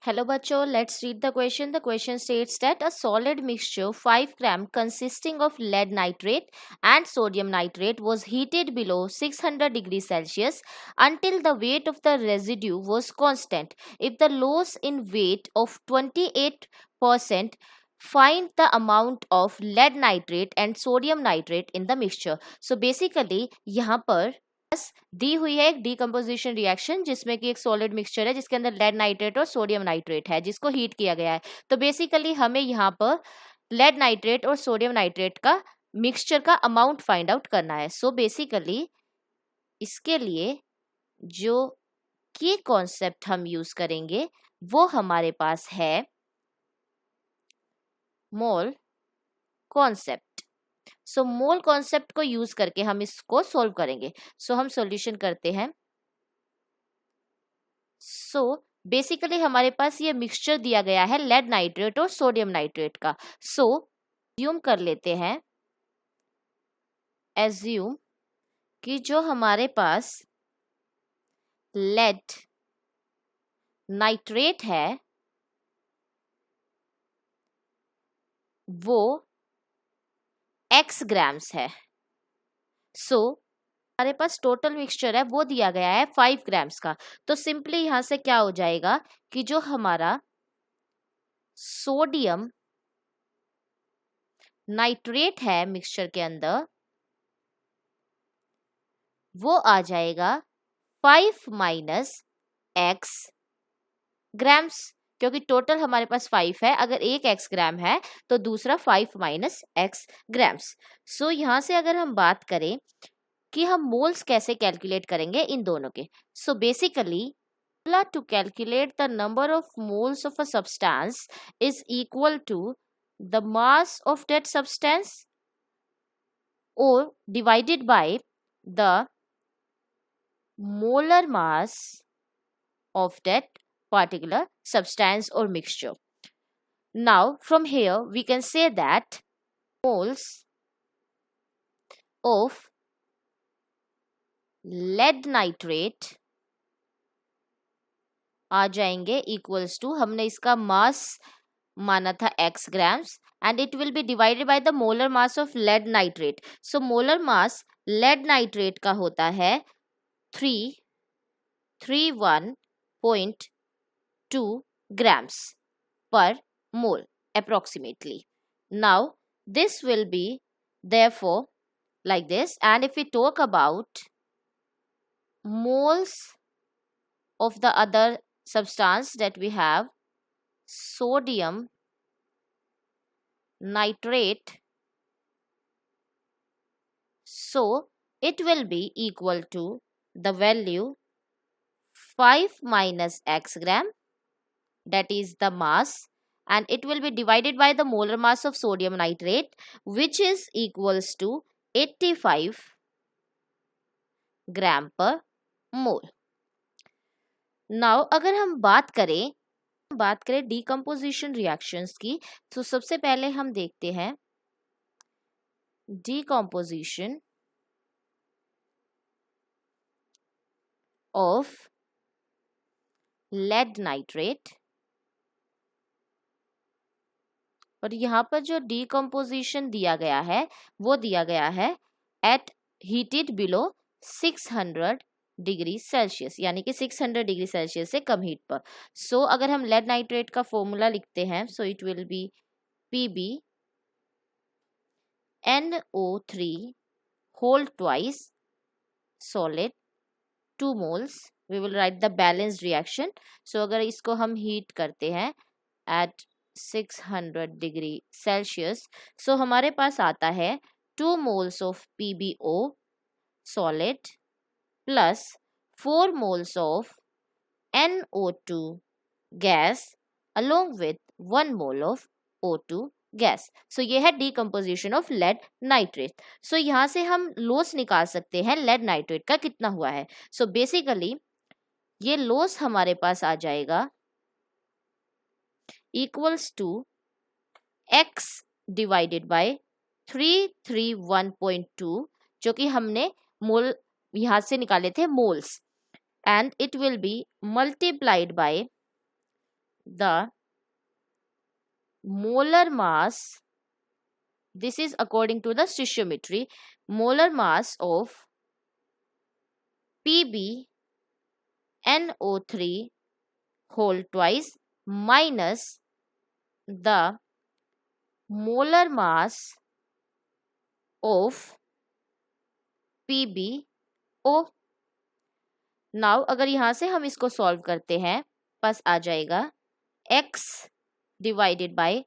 Hello bachcho, let's read the question. The question states that a solid mixture 5 gram consisting of lead nitrate and sodium nitrate was heated below 600 degrees Celsius until the weight of the residue was constant. If the loss in weight of 28%, find the amount of lead nitrate and sodium nitrate in the mixture. So basically यहाँ पर दी हुई है एक decomposition reaction जिसमें कि एक solid mixture है जिसके अंदर लेड नाइट्रेट और सोडियम नाइट्रेट है जिसको हीट किया गया है। तो बेसिकली हमें यहाँ पर लेड नाइट्रेट और सोडियम नाइट्रेट का मिक्सचर का अमाउंट फाइंड आउट करना है। सो बेसिकली इसके लिए जो की कॉन्सेप्ट हम यूज करेंगे वो हमारे पास है मोल कॉन्सेप्ट। सो मोल कॉन्सेप्ट को यूज करके हम इसको सोल्व करेंगे। सो हम सॉल्यूशन करते हैं। सो बेसिकली हमारे पास ये मिक्सचर दिया गया है लेड नाइट्रेट और सोडियम नाइट्रेट का। सो एज्यूम कर लेते हैं, एज्यूम कि जो हमारे पास लेड नाइट्रेट है वो x ग्राम्स है। सो हमारे पास टोटल मिक्सचर है वो दिया गया है 5 ग्राम्स का। तो सिंपली यहां से क्या हो जाएगा कि जो हमारा सोडियम नाइट्रेट है मिक्सचर के अंदर वो आ जाएगा 5 माइनस x ग्राम्स, क्योंकि टोटल हमारे पास 5 है। अगर एक x ग्राम है तो दूसरा 5 माइनस x ग्राम्स। सो यहां से अगर हम बात करें कि हम मोल्स कैसे कैलकुलेट करेंगे इन दोनों के। So basically to calculate the number of moles of a substance is equal to the mass of that substance or divided by the molar mass of that particular substance or mixture. Now from here we can say that moles of lead nitrate आ जाएंगे equals to, हमने इसका mass माना था x grams and it will be divided by the molar mass of lead nitrate. So molar mass lead nitrate का होता है 331.2 grams per mole approximately. Now this will be therefore like this, and if we talk about moles of the other substance that we have sodium nitrate, so it will be equal to the value 5 minus x gram, that is the mass, and it will be divided by the molar mass of sodium nitrate which is equals to 85 gram per mole. Now अगर हम बात करें decomposition reactions की, तो सबसे पहले हम देखते हैं डीकम्पोजिशन ऑफ लेड नाइट्रेट। और यहाँ पर जो डीकम्पोजिशन दिया गया है वो दिया गया है at heated below 600 degree Celsius, यानी कि 600 डिग्री सेल्सियस से कम हीट पर। सो अगर हम लेड नाइट्रेट का फॉर्मूला लिखते हैं, so it will B Pb NO3 whole twice solid 2 moles, we will write the balanced reaction. So अगर इसको हम हीट करते हैं at 600 डिग्री सेल्सियस, सो हमारे पास आता है 2 moles of PbO solid plus 4 moles of NO2 gas along with 1 mole of O2 gas. सो ये है डीकम्पोजिशन ऑफ लेड नाइट्रेट। सो यहाँ से हम लॉस निकाल सकते हैं लेड नाइट्रेट का कितना हुआ है। सो बेसिकली ये लॉस हमारे पास आ जाएगा equals to x divided by 331.2, जो कि हमने मोल यहां से निकाले थे moles, and it will be multiplied by the molar mass, this is according to the stoichiometry, molar mass of PbNO3 whole twice minus the molar mass of PbO. Now अगर यहां से हम इसको सॉल्व करते हैं, पास आ जाएगा x divided by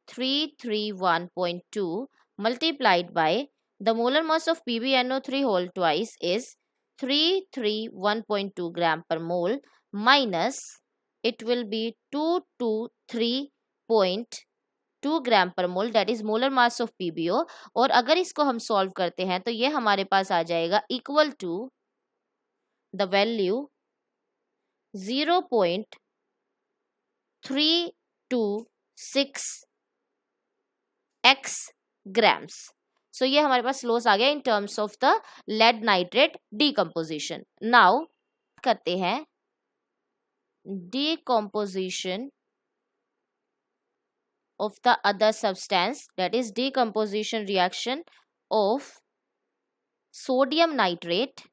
331.2 multiplied by the molar mass of PbNO3 whole twice is 331.2 gram per mole minus it will be 223.2 gram per mole, that is molar mass of PbO. और अगर इसको हम सॉल्व करते हैं तो ये हमारे पास आ जाएगा equal to the value 0.326 x grams. So ये हमारे पास लॉस आ गया in terms of the lead nitrate decomposition. Now करते हैं decomposition of the other substance, that is decomposition reaction of sodium nitrate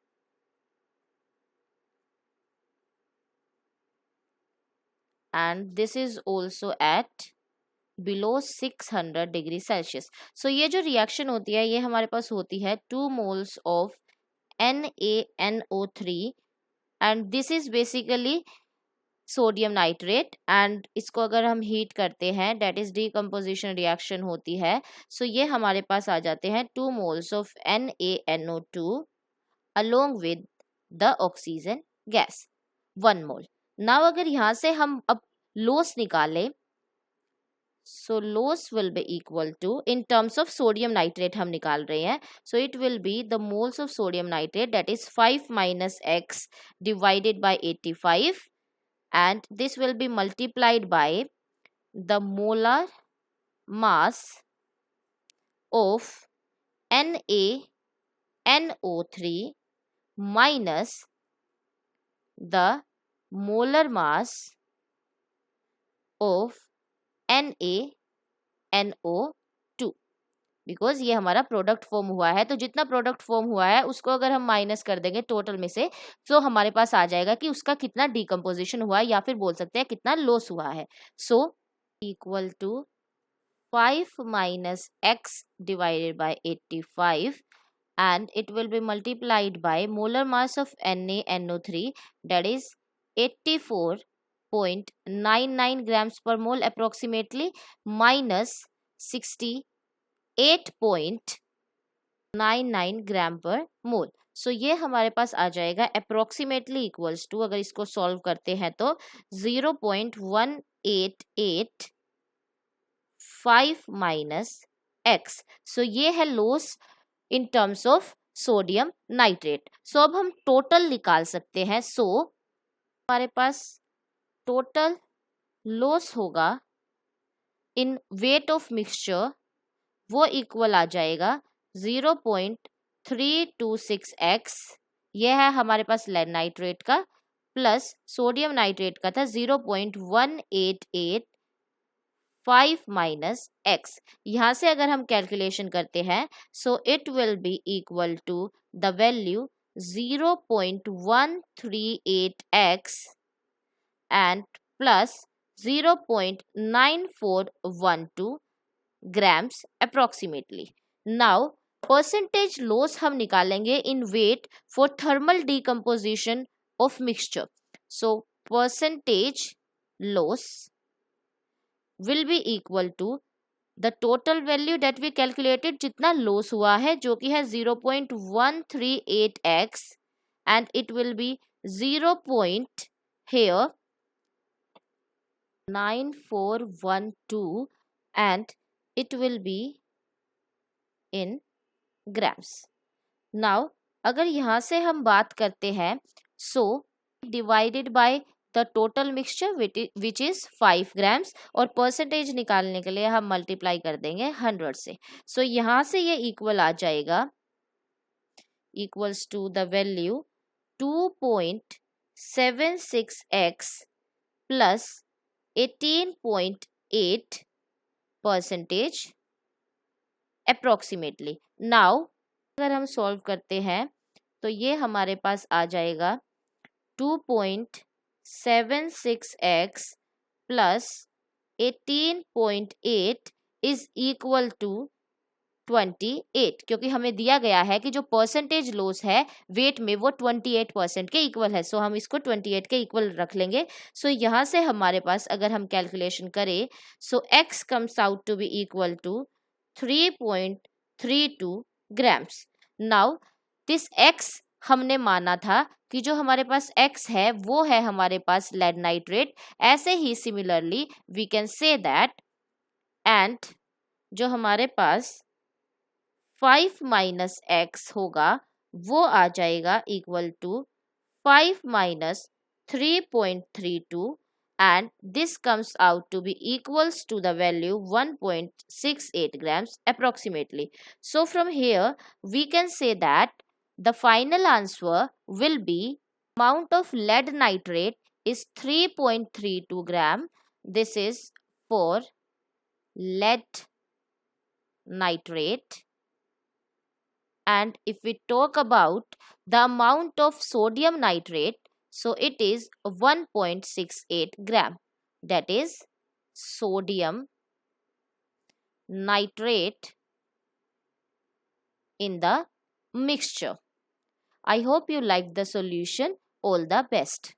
and this is also at below 600 degree Celsius. So ये जो reaction होती है ये हमारे पास होती है 2 moles of NaNO3 and this is basically sodium nitrate and इसको अगर हम हीट करते हैं डेट इज डीकम्पोजिशन रिएक्शन होती है. सो ये हमारे पास आ जाते हैं 2 moles of NaNO2 along with the oxygen gas 1 mole. Now अगर यहाँ से हम अब लॉस निकालें, so loss will be equal to, in terms of sodium nitrate हम निकाल रहे हैं, so it will be the moles of sodium nitrate that is 5 minus x divided by 85 and this will be multiplied by the molar mass of NaNO3 minus the molar mass of NaNO2 because ये हमारा product form हुआ है. तो जितना product form हुआ है उसको अगर हम माइनस कर देंगे टोटल में से, तो हमारे पास आ जाएगा कि उसका कितना डीकम्पोजिशन हुआ है या फिर बोल सकते हैं कितना लॉस हुआ है. So equal to 5 minus x divided by 85 and it will be multiplied by molar mass of NaNO3 that is 84.99 grams per mole approximately minus 68.99 ग्राम पर मोल. सो ये हमारे पास आ जाएगा अप्रोक्सीमेटली इक्वल्स टू, अगर इसको सॉल्व करते हैं तो 0.1885 माइनस एक्स. सो ये है loss in terms of sodium nitrate. So अब हम टोटल निकाल सकते हैं. सो हमारे पास टोटल लॉस होगा इन वेट ऑफ मिक्सचर, वो इक्वल आ जाएगा 0.326x, यह है हमारे पास लेड नाइट्रेट का, प्लस सोडियम नाइट्रेट का था 0.1885 माइनस x. यहाँ से अगर हम कैलकुलेशन करते हैं so it will be equal to the value 0.138x and plus 0.9412 grams approximately. Now percentage loss हम निकालेंगे in weight for thermal decomposition of mixture. So percentage loss will be equal to the total value that we calculated, जितना loss हुआ है जो कि है 0.138x and it will be 0.9412 and it will be in grams. Now अगर यहाँ से हम बात करते हैं so divided by the total mixture which is 5 grams और परसेंटेज निकालने के लिए हम मल्टीप्लाई कर देंगे 100 से. so यहाँ से ये इक्वल आ जाएगा equals to the value 2.76x plus 18.8% approximately. Now अगर हम सॉल्व करते हैं तो ये हमारे पास आ जाएगा 2.76x plus 18.8 is equal to 28, क्योंकि हमें दिया गया है कि जो परसेंटेज लॉस है वेट में वो 28% के इक्वल है, सो हम इसको 28 के इक्वल रख लेंगे। सो यहाँ से हमारे पास अगर हम कैलकुलेशन करें so x comes out to be equal to 3.32 grams. Now this x हमने माना था कि जो हमारे पास x है वो है हमारे पास लेड नाइट्रेट। ऐसे ही similarly we can say that and जो हमारे पास 5 माइनस x होगा वो आ जाएगा equal to 5 minus 3.32 and this comes out to be equals to the value 1.68 grams approximately. So from here we can say that the final answer will be amount of lead nitrate is 3.32 gram. This is for lead nitrate. And if we talk about the amount of sodium nitrate, so it is 1.68 gram. That is sodium nitrate in the mixture. I hope you liked the solution. All the best.